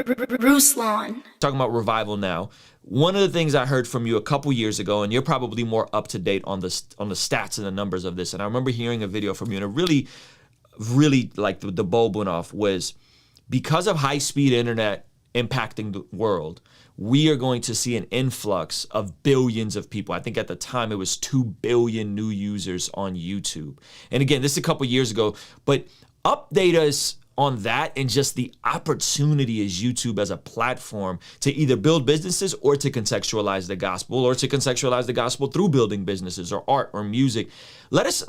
Ruslan. Talking about revival now. One of the things I heard from you a couple years ago, and you're probably more up to date on the stats and the numbers of this. And I remember hearing a video from you, and it really like the bulb went off, was because of high speed internet impacting the world, we are going to see an influx of billions of people. I think at the time it was 2 billion new users on YouTube. And again, this is a couple years ago, but update us on that and just the opportunity as YouTube as a platform to either build businesses or to contextualize the gospel, or to contextualize the gospel through building businesses or art or music. Let us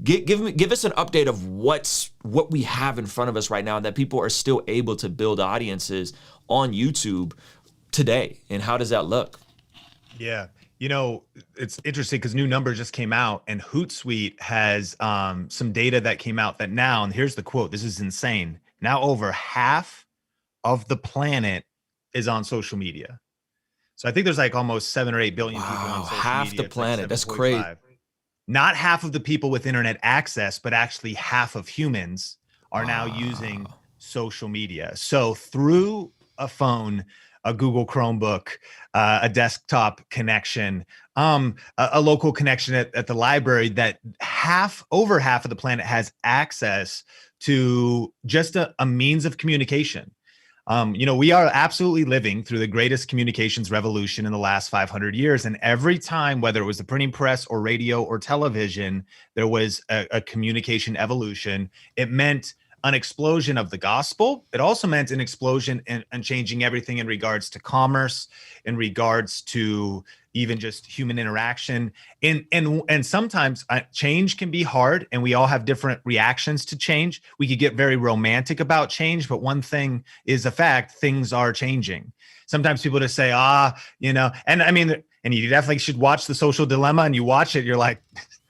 give us an update of what we have in front of us right now that people are still able to build audiences on YouTube today, and how does that look? Yeah, you know, it's interesting because new numbers just came out, and Hootsuite has some data that came out that now, and here's the quote, this is insane, now over half of the planet is on social media. So I think there's like almost 7 or 8 billion people on social half media. the planet. That's 7.5. crazy. Not half of the people with internet access, but actually half of humans are now using social media. So through a phone, a Google Chromebook, a desktop connection, a local connection at the library, that over half of the planet has access to just a means of communication. You know, we are absolutely living through the greatest communications revolution in the last 500 years. And every time, whether it was the printing press or radio or television, there was a communication evolution. It meant an explosion of the gospel. It also meant an explosion and changing everything in regards to commerce, in regards to even just human interaction. And sometimes change can be hard, and we all have different reactions to change. We could get very romantic about change, but one thing is a fact: things are changing. Sometimes people just say, you know, and I mean, and you definitely should watch The Social Dilemma, and you watch it, you're like,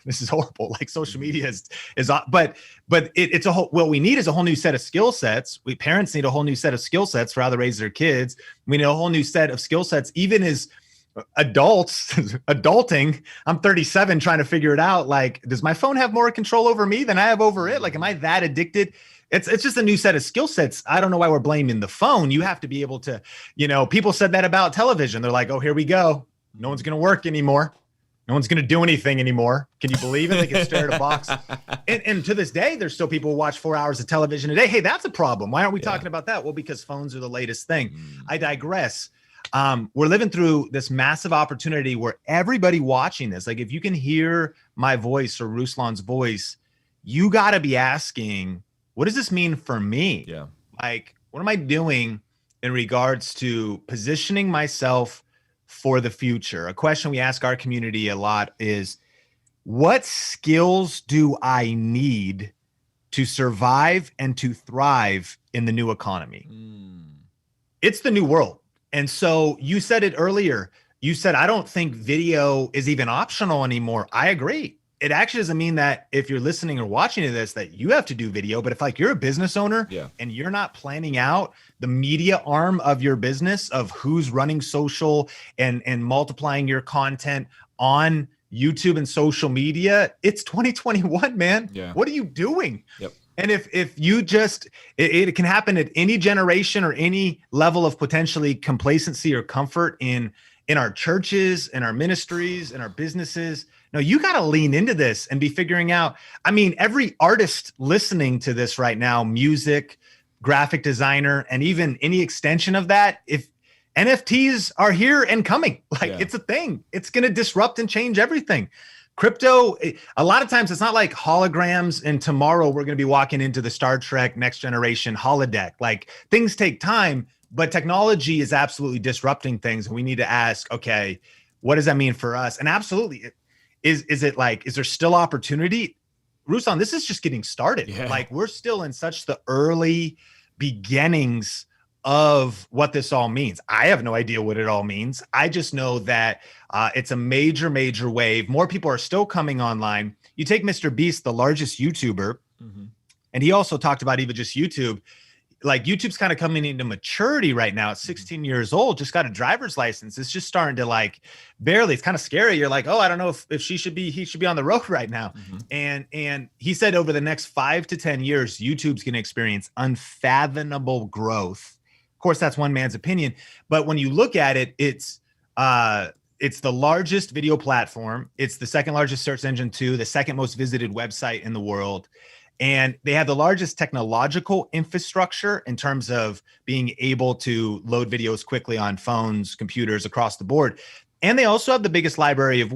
this is horrible. Like, social media but it's a whole, what we need is a whole new set of skill sets. Parents need a whole new set of skill sets for how to raise their kids. We need a whole new set of skill sets, even as adults, adulting. I'm 37 trying to figure it out. Like, does my phone have more control over me than I have over it? Like, am I that addicted? It's just a new set of skill sets. I don't know why we're blaming the phone. You have to be able to, you know, people said that about television. They're like, oh, here we go. No one's going to work anymore. No one's going to do anything anymore. Can you believe it? They can stare at a box. And to this day, there's still people who watch 4 hours of television a day. Hey, that's a problem. Why aren't we talking about that? Well, because phones are the latest thing. I digress. We're living through this massive opportunity where everybody watching this, like, if you can hear my voice or Ruslan's voice, you got to be asking, what does this mean for me? Yeah. Like, what am I doing in regards to positioning myself for the future? A question we ask our community a lot is, what skills do I need to survive and to thrive in the new economy? It's the new world. And so you said it earlier. You said, I don't think video is even optional anymore. I agree. It actually doesn't mean that if you're listening or watching to this, that you have to do video. But if, like, you're a business owner and you're not planning out the media arm of your business, of who's running social and multiplying your content on YouTube and social media, it's 2021, man. Yeah. What are you doing? Yep. And if you just, it can happen at any generation or any level of potentially complacency or comfort in our churches, in our ministries, in our businesses. No, you got to lean into this and be figuring out. I mean, every artist listening to this right now, music, graphic designer, and even any extension of that, if NFTs are here and coming, like, it's a thing. It's going to disrupt and change everything. Crypto, a lot of times it's not like holograms and tomorrow we're going to be walking into the Star Trek Next Generation holodeck. Like, things take time, but technology is absolutely disrupting things. And we need to ask, okay, what does that mean for us? And absolutely, is it like, is there still opportunity? Ruslan, this is just getting started. Yeah. Like, we're still in such the early beginnings of what this all means. I have no idea what it all means. I just know that it's a major, major wave. More people are still coming online. You take Mr. Beast, the largest YouTuber, and he also talked about even just YouTube. Like, YouTube's kind of coming into maturity right now. At 16 years old, just got a driver's license. It's just starting to, like, barely. It's kind of scary. You're like, oh, I don't know if he should be on the road right now. And he said over the next 5 to 10 years, YouTube's going to experience unfathomable growth course, that's one man's opinion. But when you look at it, it's the largest video platform. It's the second largest search engine too, the second most visited website in the world. And they have the largest technological infrastructure in terms of being able to load videos quickly on phones, computers across the board. And they also have the biggest library of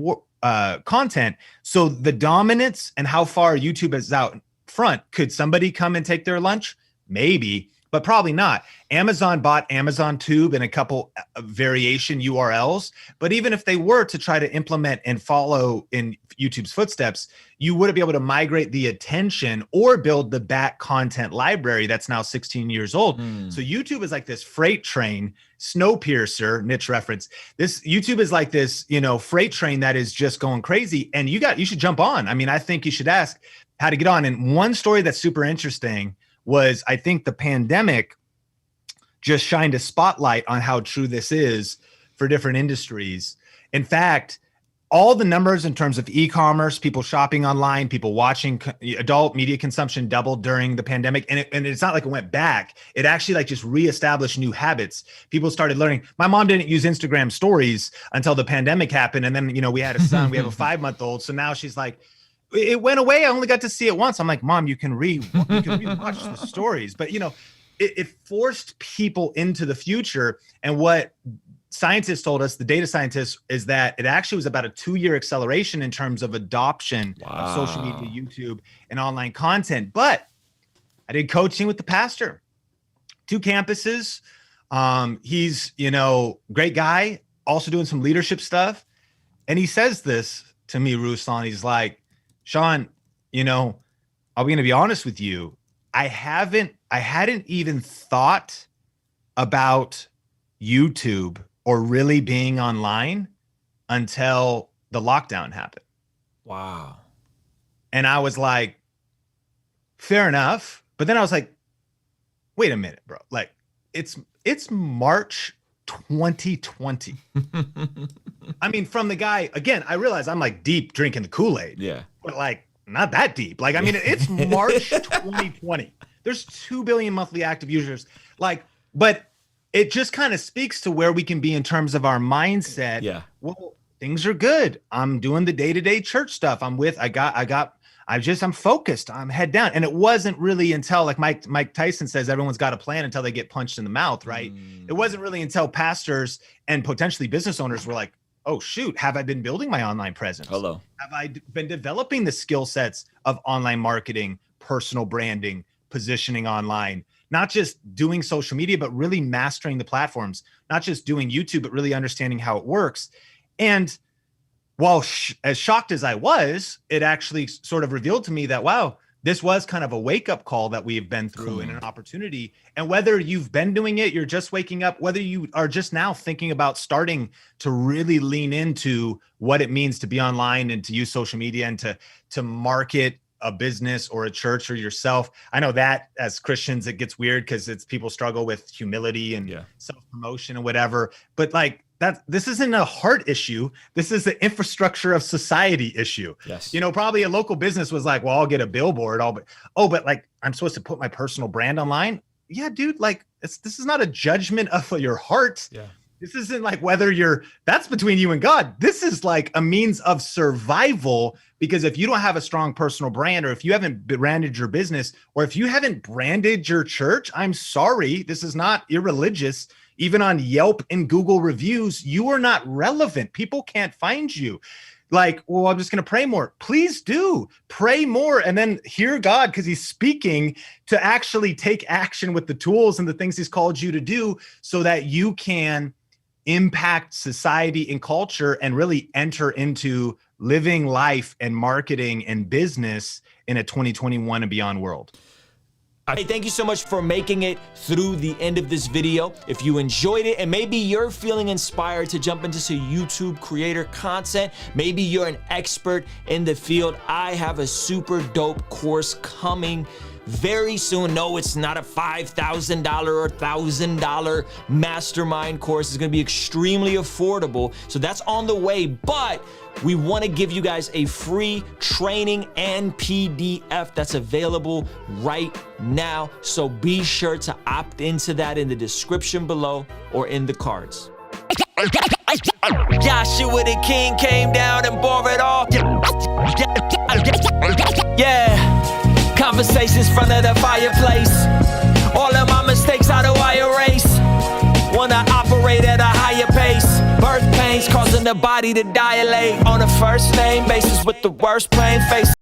content. So the dominance and how far YouTube is out front, could somebody come and take their lunch? Maybe, but probably not. Amazon bought Amazon Tube and a couple variation URLs. But even if they were to try to implement and follow in YouTube's footsteps, you wouldn't be able to migrate the attention or build the back content library that's now 16 years old. So YouTube is like this freight train, Snowpiercer, niche reference. This YouTube is like this, freight train that is just going crazy. And you should jump on. I mean, I think you should ask how to get on. And one story that's super interesting was, I think the pandemic just shined a spotlight on how true this is for different industries. In fact, all the numbers in terms of e-commerce, people shopping online, people watching, adult media consumption doubled during the pandemic. And it's not like it went back. It actually like just reestablished new habits. People started learning. My mom didn't use Instagram stories until the pandemic happened. And then, we had a son, we have a 5-month-old. So now she's like, it went away. I only got to see it once. I'm like, Mom, you can rewatch the stories. But, it forced people into the future. And what scientists told us, the data scientists, is that it actually was about a 2-year acceleration in terms of adoption of social media, YouTube, and online content. But I did coaching with the pastor, 2 campuses. He's, great guy, also doing some leadership stuff. And he says this to me, Ruslan. He's like, Sean, I'll be going to be honest with you. I hadn't even thought about YouTube or really being online until the lockdown happened. Wow. And I was like, fair enough. But then I was like, wait a minute, bro. Like it's March 2020. I mean, from the guy, again, I realize I'm like deep drinking the Kool-Aid. Yeah. But like not that deep. Like, I mean, it's March 2020. There's 2 billion monthly active users. But it just kind of speaks to where we can be in terms of our mindset. Yeah. Well, things are good. I'm doing the day-to-day church stuff. I'm focused. I'm head down. And it wasn't really until, like Mike Tyson says, everyone's got a plan until they get punched in the mouth, right? It wasn't really until pastors and potentially business owners were like, oh, shoot, have I been building my online presence? Hello. Have I been developing the skill sets of online marketing, personal branding, positioning online? Not just doing social media, but really mastering the platforms, not just doing YouTube, but really understanding how it works. And while as shocked as I was, it actually sort of revealed to me that, wow, this was kind of a wake-up call that we've been through and an opportunity. And whether you've been doing it, you're just waking up, whether you are just now thinking about starting to really lean into what it means to be online and to use social media and to market a business or a church or yourself. I know that as Christians, it gets weird because people struggle with humility and self-promotion and whatever. But like this isn't a heart issue. This is the infrastructure of society issue. Yes. Probably a local business was like, well, I'll get a billboard. But like I'm supposed to put my personal brand online. Yeah, dude, like this is not a judgment of your heart. Yeah. This isn't like that's between you and God. This is like a means of survival, because if you don't have a strong personal brand, or if you haven't branded your business, or if you haven't branded your church, I'm sorry, this is not irreligious. Even on Yelp and Google reviews, you are not relevant. People can't find you. Like, well, I'm just going to pray more. Please do pray more, and then hear God, because he's speaking to actually take action with the tools and the things he's called you to do, so that you can impact society and culture and really enter into living life and marketing and business in a 2021 and beyond world. Hey, thank you so much for making it through the end of this video. If you enjoyed it and maybe you're feeling inspired to jump into some YouTube creator content, maybe you're an expert in the field, I have a super dope course coming very soon. No, it's not a $5,000 or $1,000 mastermind course. It's gonna be extremely affordable. So that's on the way, but we want to give you guys a free training and PDF that's available right now. So be sure to opt into that in the description below or in the cards. Joshua the King came down and bore it all. Yeah, conversations front of the fireplace. All of my mistakes, how do I erase? Wanna operate at a higher pace. Birth pains causing the body to dilate. On a first name basis with the worst plain face.